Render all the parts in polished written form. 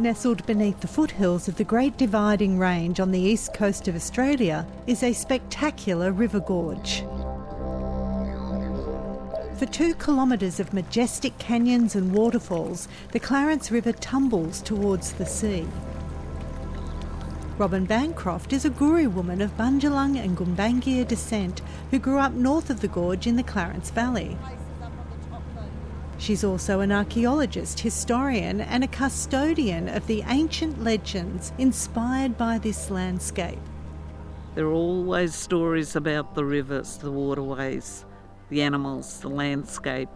Nestled beneath the foothills of the Great Dividing Range on the east coast of Australia is a spectacular river gorge. For 2 kilometres of majestic canyons and waterfalls, the Clarence River tumbles towards the sea. Robin Bancroft is a Guru woman of Bundjalung and Gumbaynggirr descent who grew up north of the gorge in the Clarence Valley. She's also an archaeologist, historian and a custodian of the ancient legends inspired by this landscape. There are always stories about the rivers, the waterways, the animals, the landscape.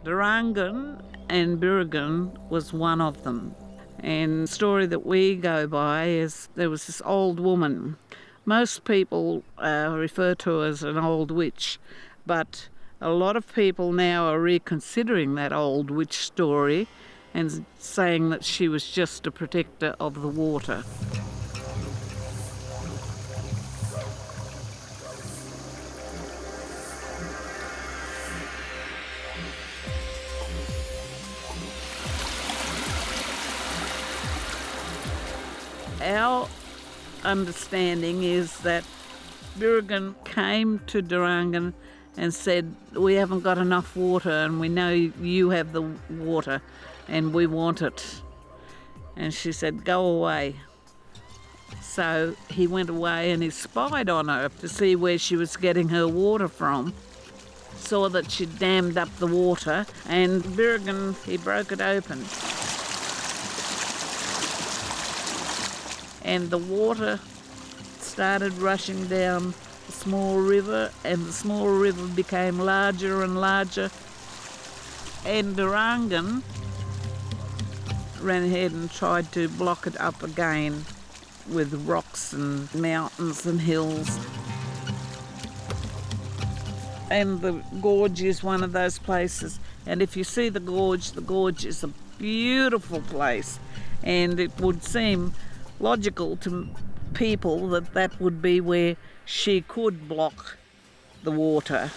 Durangon and Birraguen was one of them. And the story that we go by is there was this old woman. Most people refer to her as an old witch, but a lot of people now are reconsidering that old witch story and saying that she was just a protector of the water. Our understanding is that Birraguen came to Durangon and said, we haven't got enough water and we know you have the water and we want it. And she said, go away. So he went away and he spied on her to see where she was getting her water from. Saw that she'd dammed up the water and Birraguen, he broke it open. And the water started rushing down the small river, and the small river became larger and larger. And Durangon ran ahead and tried to block it up again with rocks and mountains and hills. And the gorge is one of those places. And if you see the gorge is a beautiful place. And it would seem logical to people that that would be where she could block the water.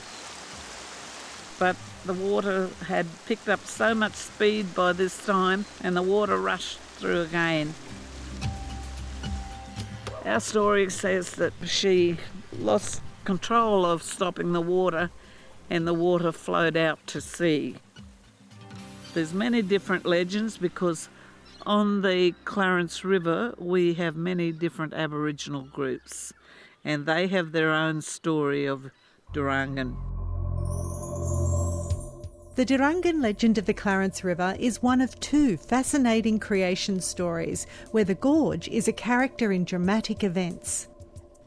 But the water had picked up so much speed by this time and the water rushed through again. Our story says that she lost control of stopping the water and the water flowed out to sea. There's many different legends because on the Clarence River we have many different Aboriginal groups and they have their own story of Durangon. The Durangon legend of the Clarence River is one of 2 fascinating creation stories where the gorge is a character in dramatic events.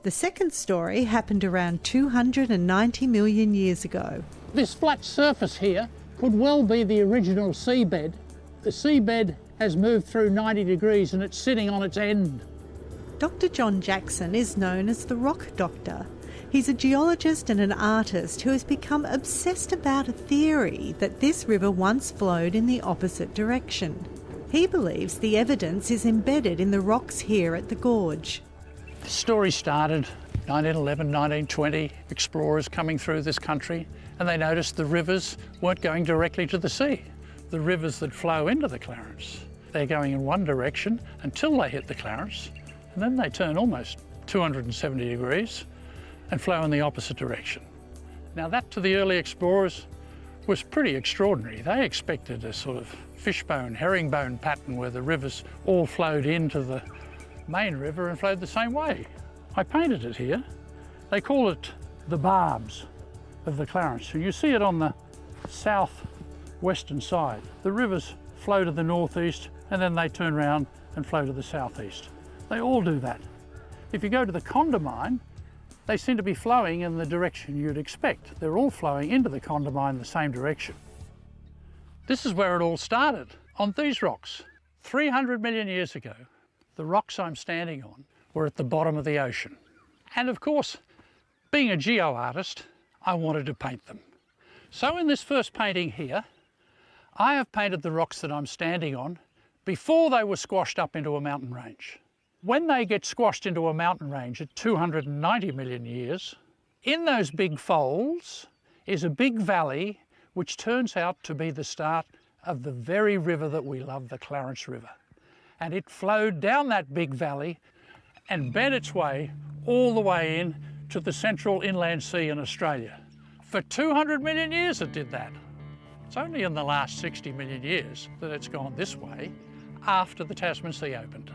The second story happened around 290 million years ago. This flat surface here could well be the original seabed. The seabed has moved through 90 degrees and it's sitting on its end. Dr. John Jackson is known as the Rock Doctor. He's a geologist and an artist who has become obsessed about a theory that this river once flowed in the opposite direction. He believes the evidence is embedded in the rocks here at the gorge. The story started 1911, 1920, explorers coming through this country, and they noticed the rivers weren't going directly to the sea. The rivers that flow into the Clarence, they're going in one direction until they hit the Clarence, and then they turn almost 270 degrees and flow in the opposite direction. Now that to the early explorers was pretty extraordinary. They expected a sort of fishbone, herringbone pattern where the rivers all flowed into the main river and flowed the same way. I painted it here. They call it the barbs of the Clarence, and you see it on the south-western side. The rivers flow to the northeast and then they turn around and flow to the southeast. They all do that. If you go to the Condamine, they seem to be flowing in the direction you'd expect. They're all flowing into the Condamine the same direction. This is where it all started, on these rocks. 300 million years ago, the rocks I'm standing on were at the bottom of the ocean. And of course, being a geo-artist, I wanted to paint them. So in this first painting here, I have painted the rocks that I'm standing on before they were squashed up into a mountain range. When they get squashed into a mountain range at 290 million years, in those big folds is a big valley which turns out to be the start of the very river that we love, the Clarence River. and it flowed down that big valley and bent its way all the way in to the central inland sea in Australia. For 200 million years it did that. It's only in the last 60 million years that it's gone this way after the Tasman Sea opened.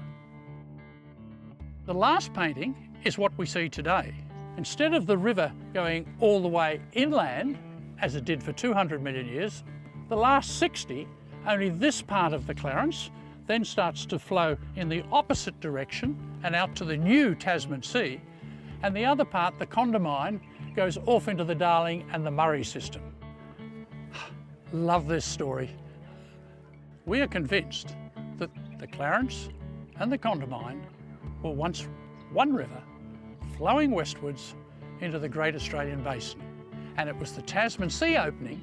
The last painting is what we see today. Instead of the river going all the way inland, as it did for 200 million years, the last 60, only this part of the Clarence then starts to flow in the opposite direction and out to the new Tasman Sea, and the other part, the Condamine, goes off into the Darling and the Murray system. Love this story. We are convinced that the Clarence and the Condamine were once one river flowing westwards into the Great Australian Basin, and it was the Tasman Sea opening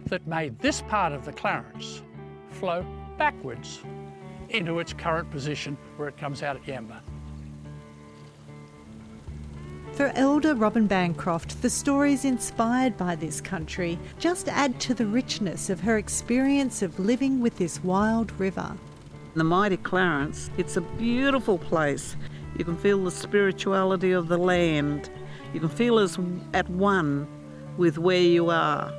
that made this part of the Clarence flow backwards into its current position where it comes out at Yamba. For Elder Robin Bancroft, the stories inspired by this country just add to the richness of her experience of living with this wild river. The mighty Clarence, it's a beautiful place. You can feel the spirituality of the land. You can feel as at one with where you are.